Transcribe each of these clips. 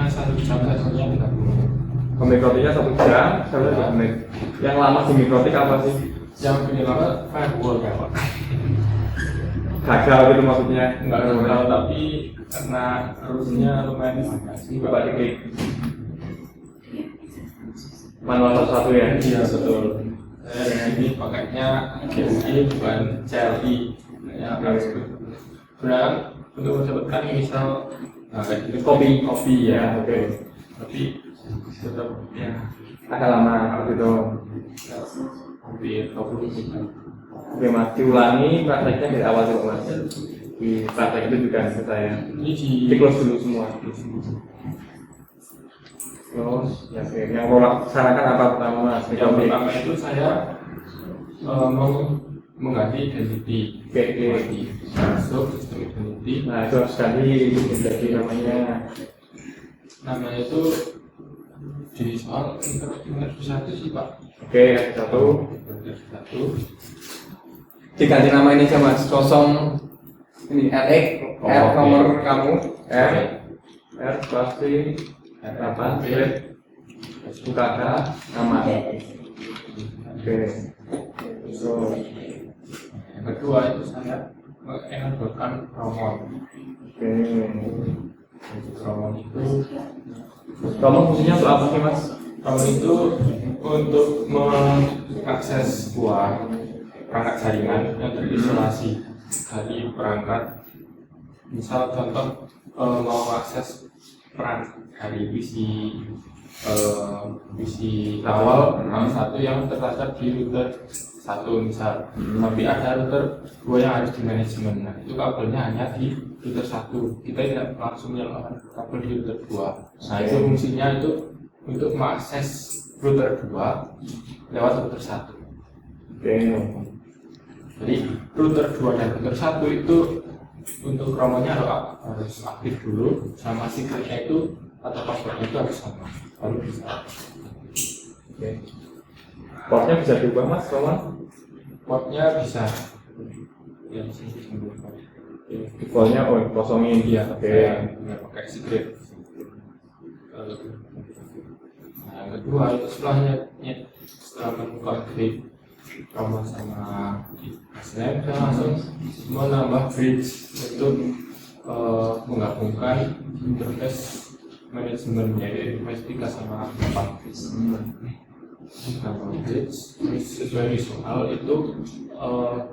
satunya 1 jam, satunya 30. Mikrotiknya 1 jam, satunya 2 menit. Yang lama di mikrotik apa sih? Yang bikin lama firewall ya Pak. Gagal gitu maksudnya? Enggak gagal, tapi karena arusnya lumayan Coba diklik. Manual satu ya? Iya betul. Saya ini pakainya GSI bukan CLI. Ya harus benar untuk mendapatkan misal kayak gitu kopi ya, oke. Tapi tetap ya Agak lama gitu. hampir 20 menit. Oke mas, diulangi prakteknya dari awal dulu mas. Di praktek itu juga ke saya. Ini Di close dulu semua. Terus, ya oke. Yang mau laksanakan apa pertama mas? Yang pertama itu saya mengganti identity. Oke. Masuk sistem identity. Nah itu harus ganti jadi Namanya itu di soal internet satu sih Pak. Oke, satu. Diganti nama ini aja mas. Kosong ini RX, R nomor kamu, R pasti apa? UKK nama. Oke. So, Yang kedua itu saya mengenalkan promot. oke. Promot itu Kamu fungsinya untuk apa sih mas? promot itu untuk mengakses sebuah perangkat jaringan yang terisolasi dari perangkat. Misal contoh mau akses perangkat dari PC awal satu yang tercatat di router satu misal, tapi ada router 2 yang harus di manajemen. Nah itu kabelnya hanya di router 1, kita tidak langsung menyalakan kabel di router 2. Nah itu fungsinya itu untuk mengakses router 2 lewat router 1. Oke. Jadi router 2 dan router 1 itu untuk promotnya harus aktif dulu, sama secretnya itu atau passwordnya itu harus sama, baru bisa. Oke. Portnya bisa diubah mas, Roman? Portnya bisa. Ya di sini bisa diubah. Defaultnya kosongin dia. Oke. Nggak pakai secret. Nah, yang kedua itu setelah mengkonfig promot sama SLM, saya langsung menambah bridge untuk menggabungkan interface manajemennya, yaitu interface 3 sama 4. Nama bridge sesuai visual itu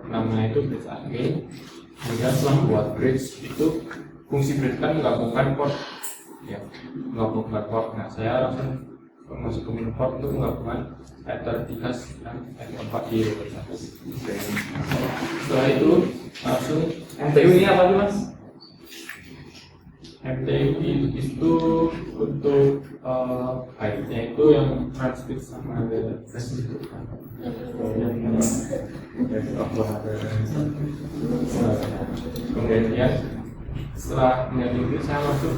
namanya itu bridge admin. Kemudian setelah buat bridge itu fungsi bridge kan menggabungkan port, ya menggabungkan port. Nah saya langsung masuk ke menu port untuk menggabungkan Ether 3 dan Ether 4 di router 1. Setelah itu langsung MTU ini apa sih mas? MTU itu untuk byte-nya itu yang transmit sama transmit. Kemudian setelah menjadi itu saya masuk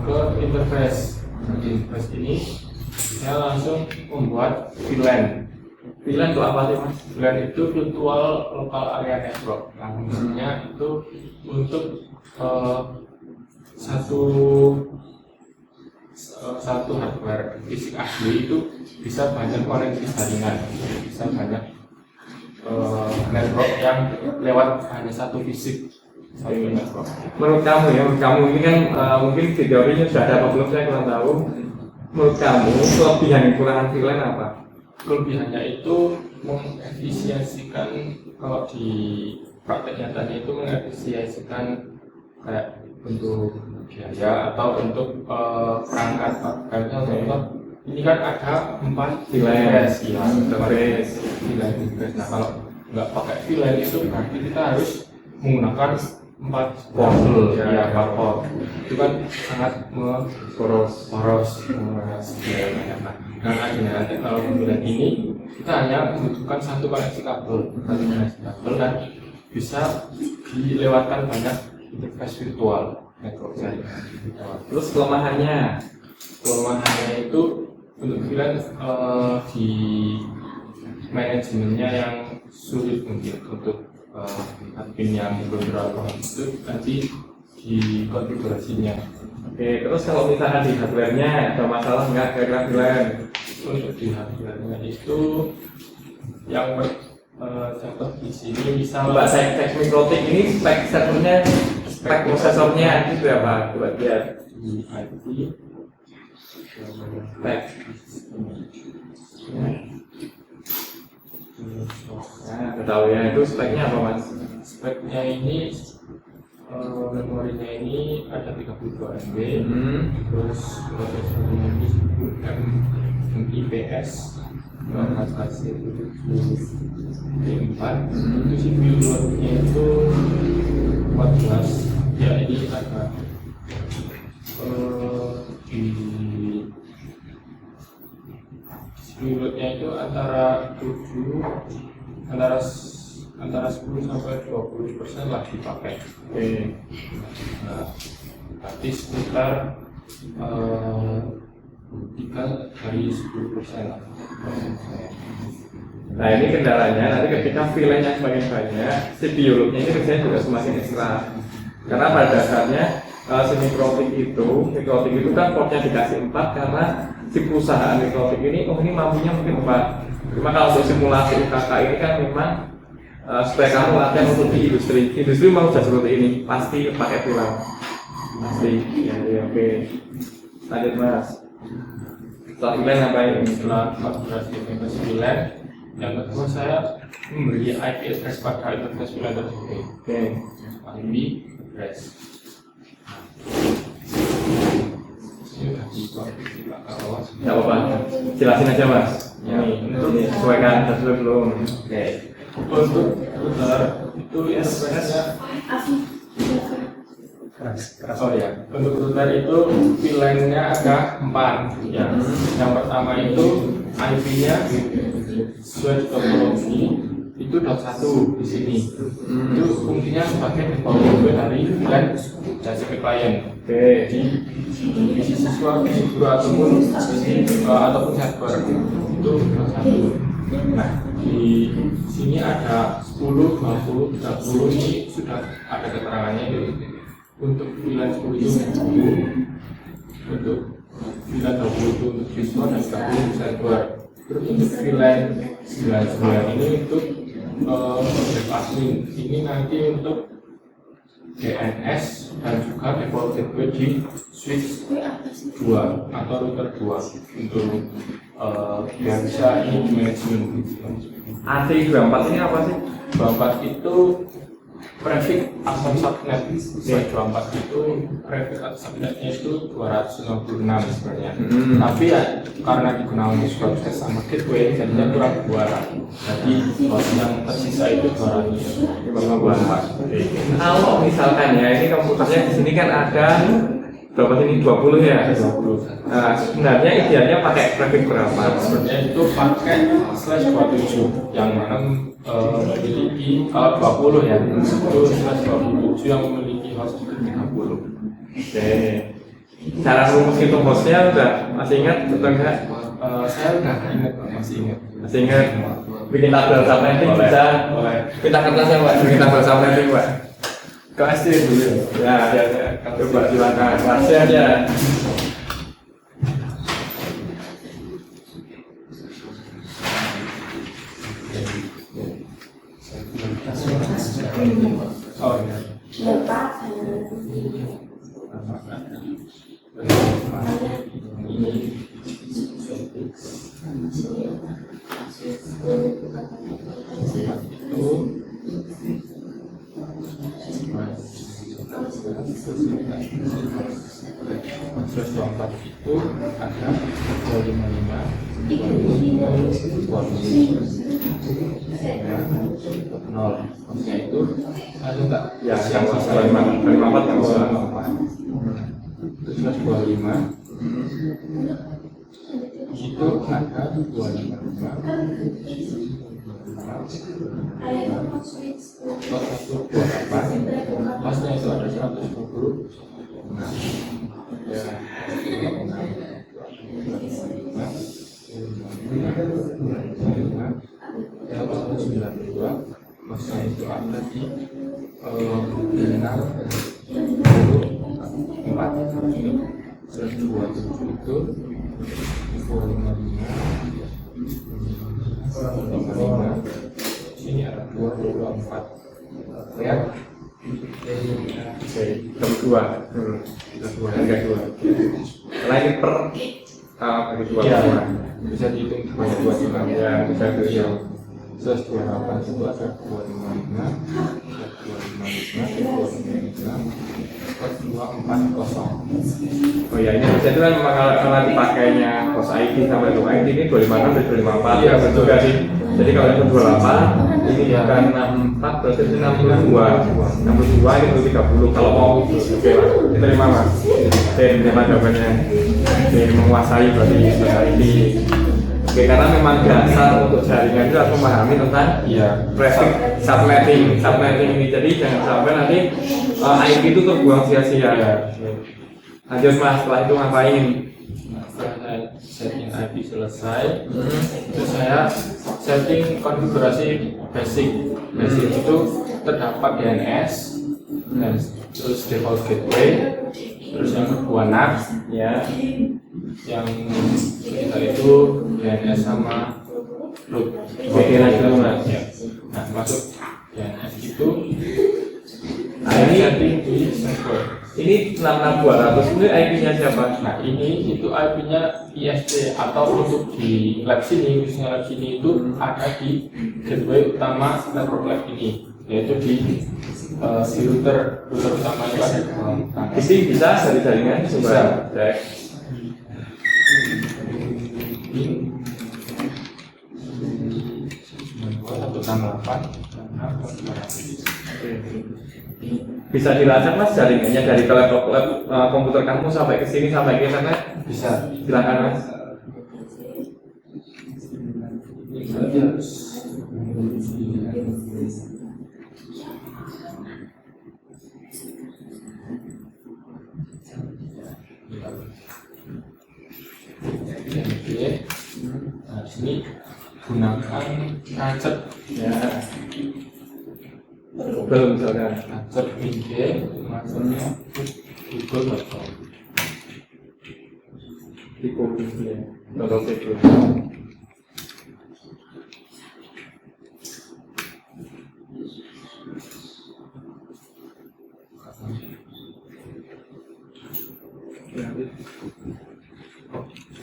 ke interface. Di interface ini saya langsung membuat VLAN. VLAN itu apa sih mas? VLAN itu virtual local area network. Nah, fungsinya itu untuk satu hardware fisik asli itu bisa banyak koneksi jaringan, bisa banyak network yang lewat hanya satu fisik, satu network. Menurut kamu ini kan mungkin di teorinya sudah ada apa belum saya kurang tahu. Menurut kamu kelebihan dan kekurangan VLAN apa? Kelebihannya itu mengefisiensikan, kalau di praktek nyatanya itu mengefisiensikan kayak untuk biaya atau untuk perangkat. Kayak contoh ini kan ada 4 device ya, device. Nah kalau nggak pakai VLAN itu berarti kita harus menggunakan 4 port ya, 4 port. Itu kan sangat boros biayanya. Nah dengan adanya teknologi VLAN ini kita hanya membutuhkan satu koneksi kabel dan bisa dilewatkan banyak interface virtual network jaringan. Terus kelemahannya itu untuk VLAN di manajemennya yang sulit mungkin untuk admin yang belum terlalu paham itu nanti di konfigurasinya. Oke, terus kalau misalkan di hardware-nya ada masalah nggak kira-kira Dilan? Untuk di hardware-nya itu yang catat di sini misal Mbak saya cek Mikrotik ini spek servernya, spek prosesornya itu berapa? Coba lihat di IP spek. Nah, tahu ya itu speknya apa mas? speknya ini memorinya ini ada 32 MB, terus prosesornya ini MIPS HKC 704, itu CPU loadnya itu 14, ya ini ada di CPU loadnya itu antara 10 sampai 20% lah dipakai. Nah, berarti sekitar 3 dari 10% lah. Nah ini kendalanya nanti ketika VLAN-nya semakin banyak, CPU load-nya ini biasanya juga semakin ekstra. Karena pada dasarnya si Mikrotik itu kan portnya dikasih 4 karena si perusahaan Mikrotik ini, ini mampunya mungkin 4. Cuma kalau untuk simulasi UKK ini kan memang supaya kamu latihan untuk di industri mau sudah seperti ini, pasti pakai VLAN. Pasti, ya oke. Lanjut mas. Setelah VLAN ngapain? Setelah konfigurasi VLAN, yang kedua saya memberi IP address pada interface VLAN tersebut. Oke. IP address. Ini sudah dikonfigurasi Pak Kawan. Tidak apa-apa, jelasin aja mas. Ini sesuaikan sesuai belum? Oke. Untuk router itu interface-nya oh ya, untuk router itu VLAN-nya ada 4 ya. Yang pertama itu IP-nya sesuai topologi itu .1 di sini. Itu fungsinya sebagai default gateway dari VLAN TCP client. Oke. Di sisi guru ataupun server itu .1. Nah, di sini ada 10, 20, 30 ini sudah ada keterangannya itu. Untuk VLAN 10 itu untuk VLAN 20 itu untuk siswa dan 30 untuk server. Terus untuk VLAN 99 ini untuk web admin. Ini nanti untuk DNS dan juga default gateway di switch 2 atau router 2 untuk biar bisa ini manajemen. AC24 ini apa sih? 24 itu prefix akses subnet. 24 itu prefix akses subnetnya itu 266 sebenarnya. Tapi ya karena digunakan untuk proses sama gateway jadinya kurang 2. Jadi yang tersisa itu 254. Kalau misalkan ya ini komputernya di sini kan ada berapa sini 20 ya? 20. Nah, sebenarnya idealnya pakai prefix berapa? Sebenarnya itu pakai /27 yang mana memiliki kalau 20 ya itu /27 yang memiliki host itu 30. Oke. Cara rumus itu hostnya udah masih ingat atau enggak? Saya udah ingat, masih ingat. Masih ingat? Bikin tabel subnetting bisa? Kita kertasnya pak, bikin tabel subnetting pak. Kasih dulu. Ya, coba silakan. Kasih aja. Oh ya. Terus 24 itu ada 0. Maksudnya itu ada enggak? Ya, yang 24 yang salah. Terus 25 itu ada 255. Pasnya itu ada 120. Pasnya itu ada di 64. 27 itu 255. Sini ada 224 ya. Oke, kedua harga dua. Setelah ini per bagi dua Iya, semua. bisa dihitung sebanyak 26 Ya, bisa dihitung. Terus 28 itu ada 255, 240. Oh ya, ini bisa itu kan memang kalau dipakainya kos ID sama itu ID ini 256 dan 254. Iya, betul. Juga sih. Jadi kalau itu 28, ini Iya. bukan 64 berarti itu 62. 62 ini 30. Kalau mau oke lah, diterima mas. Terima jawabannya. Menguasai berarti ID. Oke, karena memang dasar untuk jaringan itu harus memahami tentang traffic subnetting ini. Jadi jangan sampai nanti IP itu terbuang sia-sia. Lanjut mas, setelah itu ngapain? Setelah saya setting IP selesai, itu saya setting konfigurasi basic. Basic itu terdapat DNS dan terus default gateway, terus yang kedua NAT, Ya, yang ketiga itu DNS sama root. Oke, lanjut, Mas. Ya. Nah, masuk DNS itu Nah, ini- setting di server. ini 66200 ini IP-nya siapa? Nah, ini itu IP-nya ISP atau untuk di lab sini, khususnya lab sini itu ada di gateway utama network lab ini, yaitu di router utama itu ada di Isi bisa dari jaringan coba Bisa. cek. Bisa dilacak mas jaringannya dari laptop komputer kamu sampai ke sini sampai ke sana. bisa. Silakan mas. Berarti harus Oke. Nah, di sini gunakan kancet Ya. Belum misalkan. kancet pinggir masuknya google.com. Di komputer ya. Contoh itu.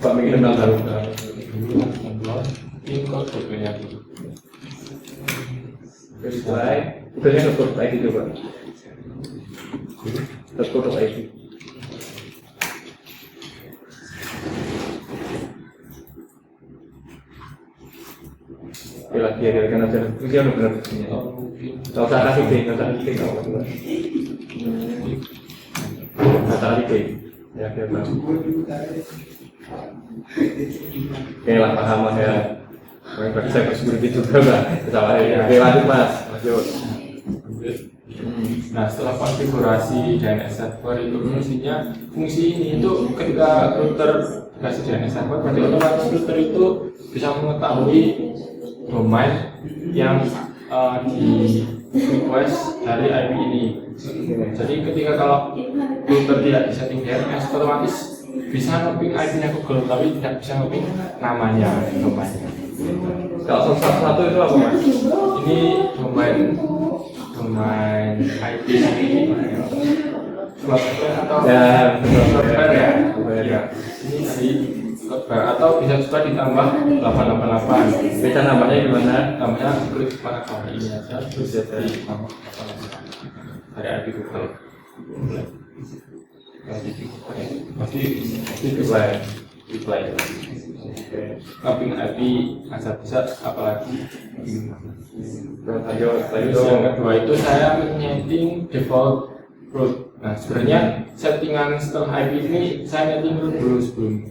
Pak mikir tentang baru. Pin.nya dulu. Setelah udarnya tetap ID coba. Tetap ID. Oke lagi ya kan aja. Ini udah benar. Kalau saya kasih B, kalau saya kasih B, kalau kedua. Kalau saya kasih B, ya kita tahu. Oke lah paham mas ya. Yang bagi saya security juga lah. Kesalahan. Oke lanjut mas, lanjut. Nah, setelah konfigurasi DNS server itu fungsi ini itu ketika router dikasih DNS server, berarti otomatis router itu bisa mengetahui domain yang di request dari IP ini. Jadi ketika kalau router tidak disetting DNS, otomatis bisa ngeping IP-nya Google, tapi tidak bisa ngeping namanya domainnya. Kalau satu itu apa mas? Ini domain IP ini Cloudflare atau Ya, Cloudflare ya. Cloudflare. Ya. Ini dari Cloudflare atau bisa juga ditambah 888. Beda namanya gimana? Namanya klik pada kali ini aja terus jadi tambah 888 dari IP Google. Jadi pasti Reply. reply. Mapping IP aja bisa, apalagi terus yang kedua itu saya menyeting default root. Nah sebenarnya settingan setelah IP ini saya setting root dulu sebelumnya.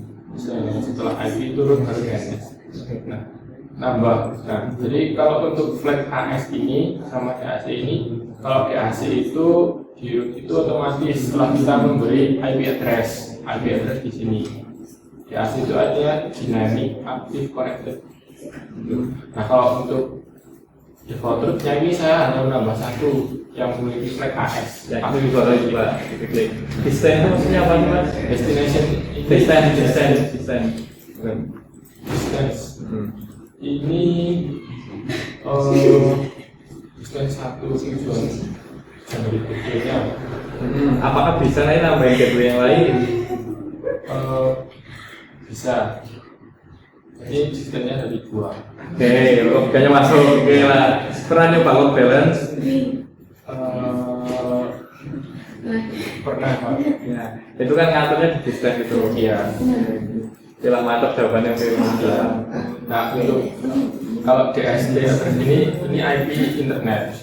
Setelah IP itu root baru DNS. Nah nambah. Nah jadi kalau untuk flag AS ini sama DAC ini, kalau DAC itu di root itu otomatis setelah kita memberi IP address di sini. DAC itu artinya dynamic active connected. Nah kalau untuk default rootnya ini saya hanya menambah satu yang memiliki flag AS. Ya, itu juga juga. Destination itu maksudnya apa nih mas? Destination ini Distance. Ini distance satu tujuan dari gateway-nya. Apakah bisa nanti nambahin gateway yang lain? Bisa. Ini distance-nya dari 2. Oke, logikanya masuk. Oke lah. Pernah nyoba load balance? Pernah, Pak. Ya, itu kan ngaturnya di distance itu. Iya. Hilang mantap jawabannya. Nah, untuk kalau DSP ini IP internet.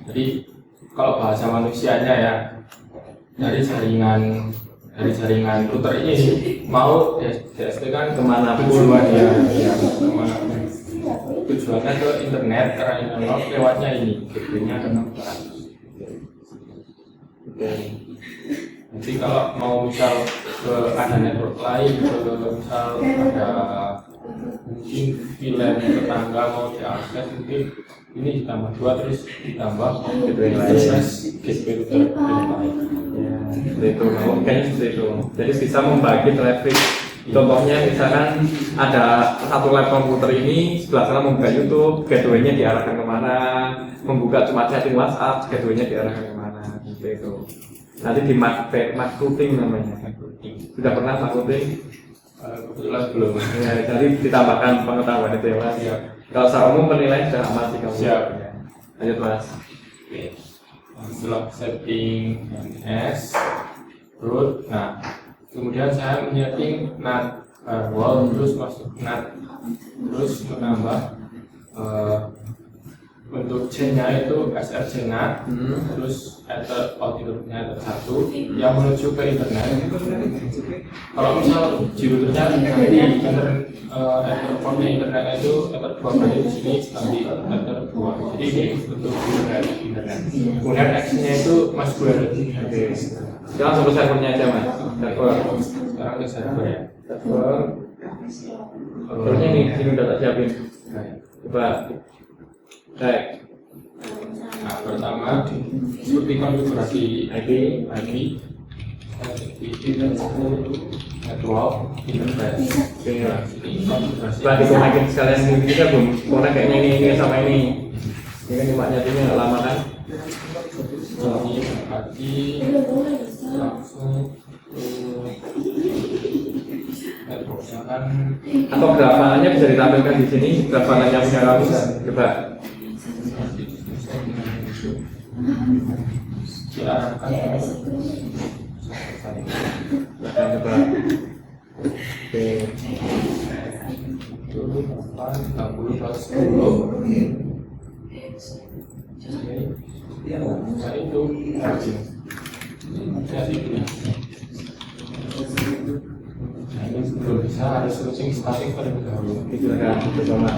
Jadi kalau bahasa manusianya ya, dari jaringan router ini mau DSP kan Kemana tujuannya ya, kemana tujuannya ke internet, karena internet lewatnya ini gateway-nya ke tempat. Jadi kalau mau misal ada network lain, misal ada mungkin VLAN tetangga mau diakses, mungkin ini ditambah 2 terus ditambah gateway lain gateway router lain. Ya, seperti itu. Logikanya seperti itu. Jadi bisa membagi traffic. Contohnya misalkan ada satu lab komputer ini sebelah sana membuka YouTube, gateway-nya diarahkan kemana, membuka cuma chatting WhatsApp, gateway-nya diarahkan kemana, seperti itu. Nanti di mark routing namanya. Sudah pernah mark routing? Kebetulan belum. Ya, jadi ditambahkan pengetahuan itu ya Mas. Ya. Kalau secara umum penilaian sudah aman sih kamu. Siap. Ya. Lanjut Mas. Oke. Setelah setting NS root, nah kemudian saya menyeting NAT firewall, terus masuk NAT, terus menambah untuk chain-nya itu SRC NAT, terus ether output-nya ether 1 yang menuju ke internet. Kalau misal di routernya nanti ether port-nya internetnya itu ether 2, berarti di sini nanti ether 2. Jadi ini untuk internet. Kemudian X-nya itu MySQL. Oke. Sekarang sampai servernya aja Mas. Server. Sekarang ke server ya. Server. Servernya ini sini udah tak siapin. Coba. Baik. Nah, pertama seperti konfigurasi IP, network, internet. Oke. Ini konfigurasi. Setelah dikonekin sekalian mungkin kita belum konek kayaknya ini sama ini. Ini kan cuma nyatinya nggak lama kan? Ini berarti langsung networknya kan Atau grafannya bisa ditampilkan di sini. Grafannya punya kamu. Coba. diarahkan Silahkan coba. Oke. dulu 8, 60, 10. Nah itu rajin. Jadi ini. Nah ini belum bisa, harus switching static terlebih dahulu. Silakan coba.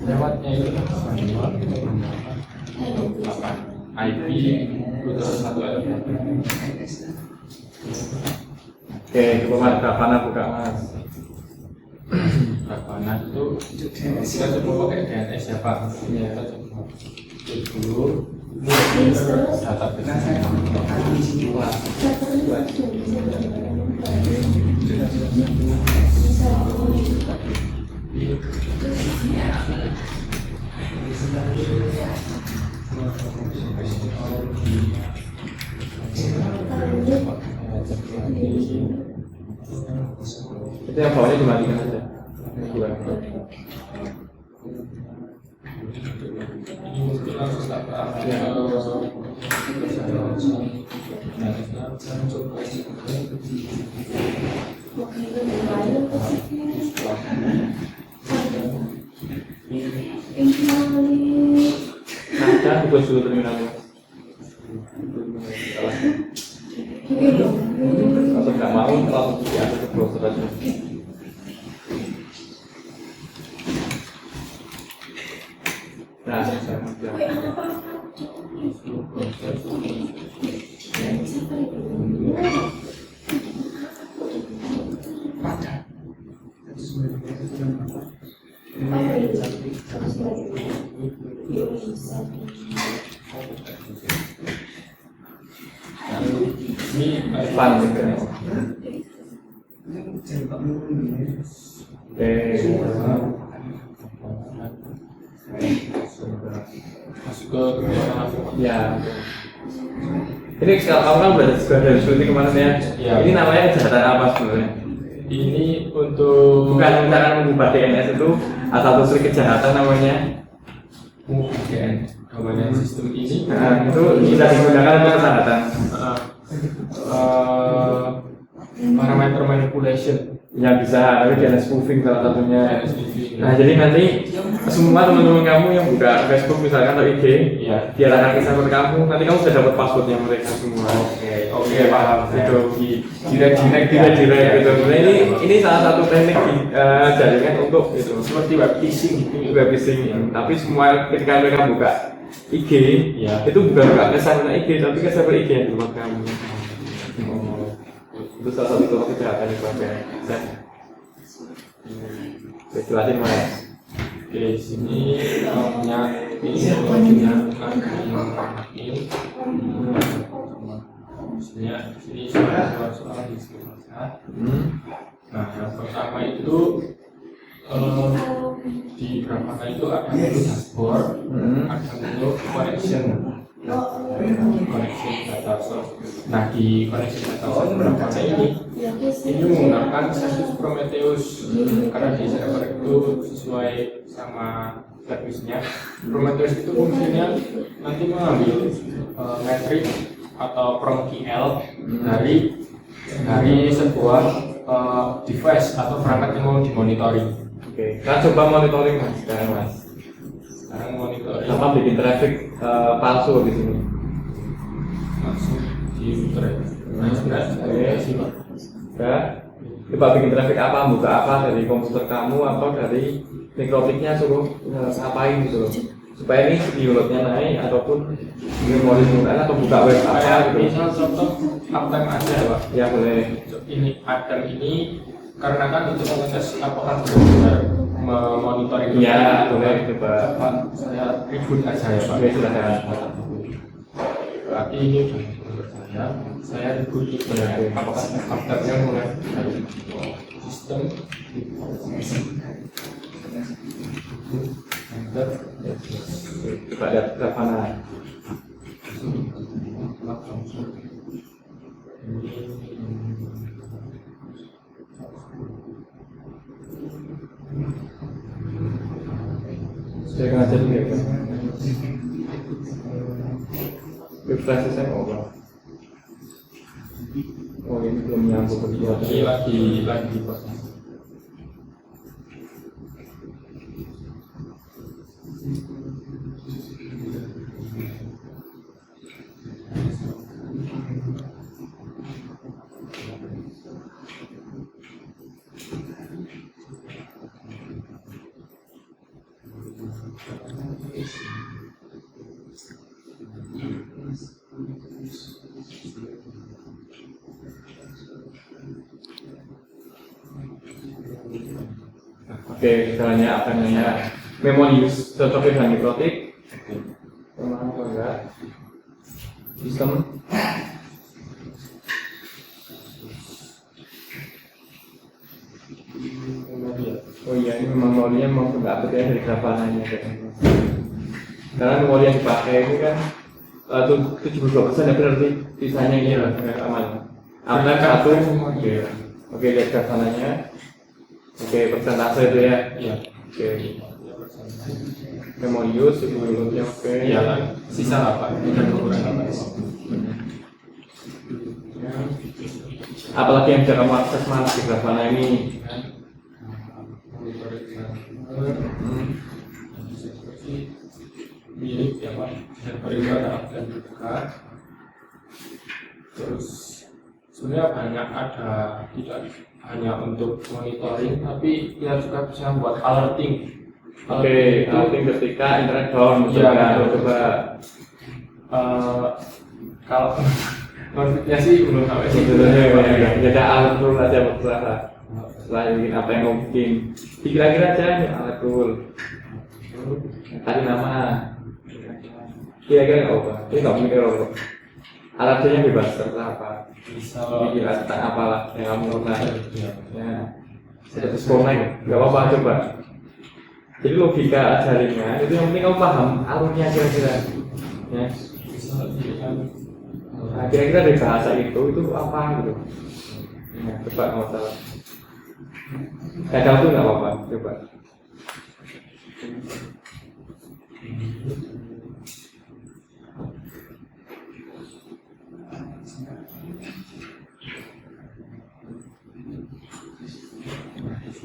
Lewatnya itu IP router 1 Oke, coba Mas, Grafana buka Mas. Grafana itu kita coba pakai DNS ya Pak. Kita coba klik dulu. Ini database. Itu yang bawahnya dimatikan aja. Bukan. Ini mungkin langsung tak Nah, tugas dulu terminalnya. Kalau nggak mau, langsung diambil ke browser aja. Nah, ini Fun gitu. masuk ke Ya. Ini kalau kamu kan belajar juga dari studi kemarin ya. Ya. Ini namanya kejahatan apa sebenarnya? ini untuk Bukan misalkan mengubah DNS itu atau satu kejahatan namanya. UGN namanya sistem ini. Nah, itu bisa digunakan untuk kejahatan. Parameter manipulation Ya bisa, tapi DNS spoofing salah satunya. SPV. Nah jadi nanti semua teman-teman kamu yang buka Facebook misalkan atau IG, Iya. diarahkan ke server kamu, nanti kamu sudah dapat passwordnya mereka semua. Oke, paham. Itu Direct direct gitu. Nah ini salah satu teknik jaringan untuk itu seperti web phishing gitu. web phishing. Tapi semua ketika mereka buka IG, Iya. itu bukan buka ke server IG, tapi ke server IG yang di tempat kamu. Itu salah satu contoh kejahatan yang pakai. Jelasin mas. Oke, di sini punya ini sini soal diskriminasi. Nah, yang pertama itu di Grafana itu ada menu dashboard, ada menu connection data source. Nah, di connection data source Grafana ini menggunakan Service Prometheus karena di server itu sesuai sama servisnya. Prometheus itu fungsinya nanti mengambil metrik atau from KL dari sebuah device atau perangkat yang mau dimonitoring. Oke, kita coba monitoring mas sekarang mas. Sekarang monitoring Apa bikin traffic palsu di sini? langsung di track. Nah, sebenarnya sih Pak. Ya, coba bikin traffic apa, buka apa dari komputer kamu atau dari mikrotiknya suruh ngapain gitu loh. Supaya ini video loadnya naik ataupun memori murah atau buka web apa Kayak gitu. misal contoh uptime aja ya Pak. Ya boleh. Ini uptime ini karena kan untuk mengecek apakah benar-benar memonitoring. Ya boleh coba. Pak, saya reboot aja ya Pak. Oke silakan. Berarti ini saya reboot itu ya. Apakah update-nya mulai dari sistem enter Coba lihat Grafana. Saya akan aja dulu ya Pak. Refresh saya mau apa? Oh ini belum nyambung ke dia. ini lagi proses. Oke, misalnya apa namanya memory use cocoknya dengan mikrotik, memang atau enggak? Sistem. Oh iya, ini memang memorinya mau enggak update ya dari Grafana-nya kayaknya. Karena memori yang dipakai ini kan 72% ya benar sih, sisanya ini lah aman. Uptime satu. Oke, lihat Grafana-nya. Oke, persentase itu ya. Iya. Oke. Memory use itu loadnya oke. Iya kan, sisa apa? Udah kekurangan apa? Apalagi yang bisa kamu akses mas di Grafana ini. Mirip ya Pak, server itu ada update juga. Terus sebenarnya tidak hanya untuk monitoring, tapi kita juga bisa membuat alerting. Oke, alerting ketika internet down. Ya, coba. Kalau konfliknya sih belum sampai situ. Sebetulnya ya, alert tool aja masalah. Setelah bikin apa yang mau bikin, kira-kira aja ya alert tool. Kasih nama. Kira-kira nggak apa? Ini nggak mikir apa? alatnya bebas terserah apa. Bisa Pikiran tentang apalah yang kamu pernah. ya. Ya, sudah sekolah, nggak apa-apa coba. Jadi logika jaringan itu yang penting kamu paham alurnya kira-kira. Ya. Nah, kira-kira dari bahasa itu apa gitu. Ya, coba nggak masalah. Kadang tuh nggak apa-apa, coba.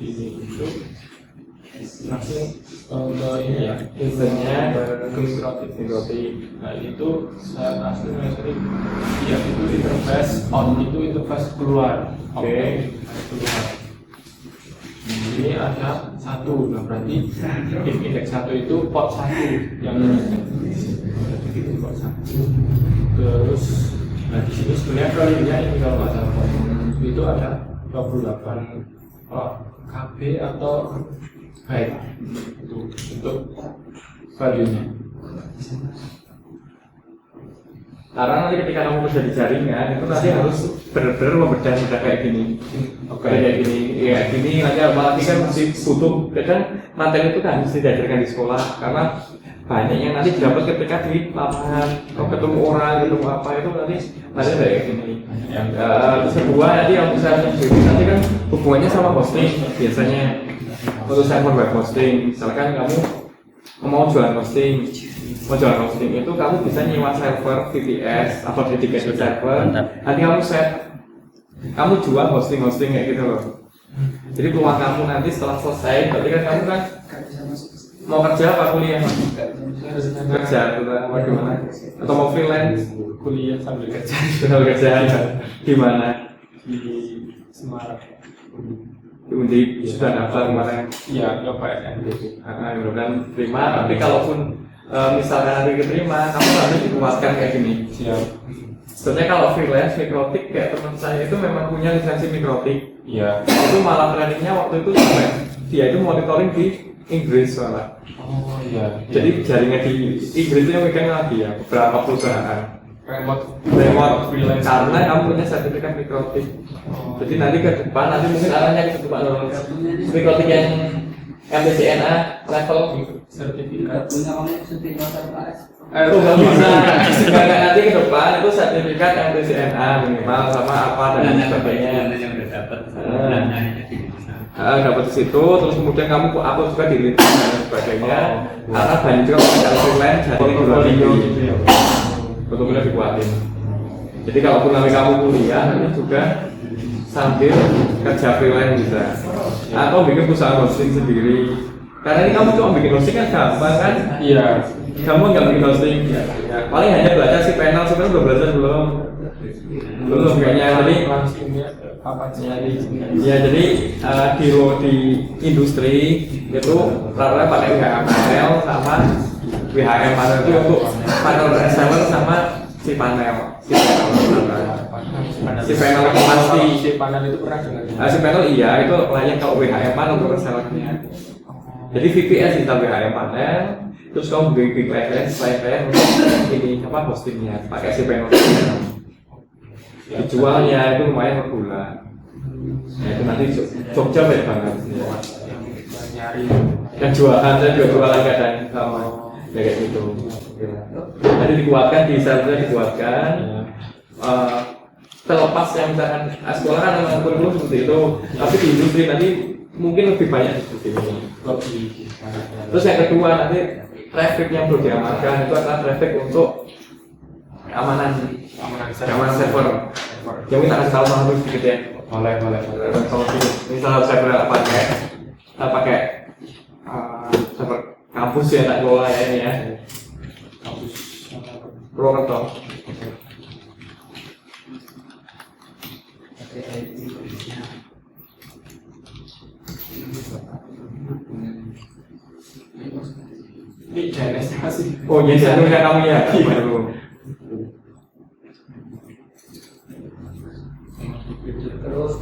Ini itu langsung ke ini ya, Insennya mikrotik. Nah itu saya langsung sering ya itu interface on itu interface keluar. Oke. Keluar. Ini ada satu, nah berarti indeks satu itu port satu yang itu port satu. Terus nah di sini sebenarnya kalinya ini kalau nggak salah itu ada 28 KB atau byte itu untuk value-nya. Karena nanti ketika kamu kerja di jaringan itu nanti harus benar-benar membedah kayak gini. Oke. Kayak gini, ya gini nanti apalagi kan mesti butuh. Kadang materi itu kan mesti diajarkan di sekolah karena banyak yang nanti dapat ketika di lapangan, kalau ketemu orang, ketemu apa itu nanti kayak gini. Terus kedua nanti yang bisa nanti kan hubungannya sama hosting biasanya untuk server web hosting. Misalkan kamu mau jualan hosting, itu kamu bisa nyewa server VPS atau dedicated server. Nanti kamu kamu jual hosting kayak gitu loh. Jadi peluang kamu nanti setelah selesai, berarti kan kamu kan mau kerja apa kuliah? Kerja, atau gimana? Atau mau freelance? Kuliah sambil kerja. Sambil kerja gimana? Di Semarang. Di Undi sudah daftar kemarin? Iya, nyoba SND. Kan terima. Tapi kalaupun misalkan nanti keterima, kamu harus dikuatkan kayak gini. Siap. Sebenarnya kalau freelance mikrotik kayak teman saya itu memang punya lisensi mikrotik. Iya. Itu malah trainingnya waktu itu sampai dia itu monitoring di Inggris malah. Oh iya. Jadi jaringan di Inggris itu yang megang lagi ya beberapa perusahaan. Remote Freelance karena kamu punya sertifikat mikrotik. Jadi nanti ke depan mungkin arahnya ke depan mikrotik yang MTCNA level sertifikat. Punya kamu sertifikat RKS. itu nggak bisa. Karena nanti ke depan itu sertifikat MTCNA minimal sama apa dan sebagainya. Yang udah dapat. Dapat di situ, terus kemudian kamu upload juga di LinkedIn dan sebagainya. Karena banyak juga orang freelance jadi portfolio gitu ya. Betul-betul dikuatin. Jadi kalaupun nanti kamu kuliah, nanti juga sambil kerja freelance bisa. Atau bikin perusahaan hosting sendiri. Karena ini kamu cuma bikin hosting kan gampang kan? Iya. Kamu nggak bikin hosting, ya. Paling hanya belajar si panel belum belajar belum? Belum kayaknya. Jadi langsungnya apa nyari? ya jadi di industri itu rata-rata pakai WHM panel sama WHM panel itu untuk panel reseller sama si panel si panel pasti Si panel itu pernah dengar? si panel iya itu layak kalau WHM panel untuk resellernya. Jadi VPS kita WHM panel terus kamu bikin client untuk ini apa hostingnya pakai si panel. Dijualnya itu lumayan per bulan. Ya itu nanti Jogja banyak banget. Nyari. Dan jualan saya juga jualan kadang sama kayak gitu. Nanti dikuatkan di servernya dikuatkan. Terlepas yang misalkan sekolah kan memang kurikulum seperti itu, tapi di industri nanti mungkin lebih banyak seperti ini. Terus yang kedua nanti traffic yang perlu diamankan itu adalah traffic untuk keamanan server. Yang kita kasih tahu sama sedikit ya. Boleh. Kalau misal server pakai server kampus ya tak kelola ya ini ya. Kampus Purwokerto. Ini JNS masih. Oh iya, saya kamu ya. Baru. Terus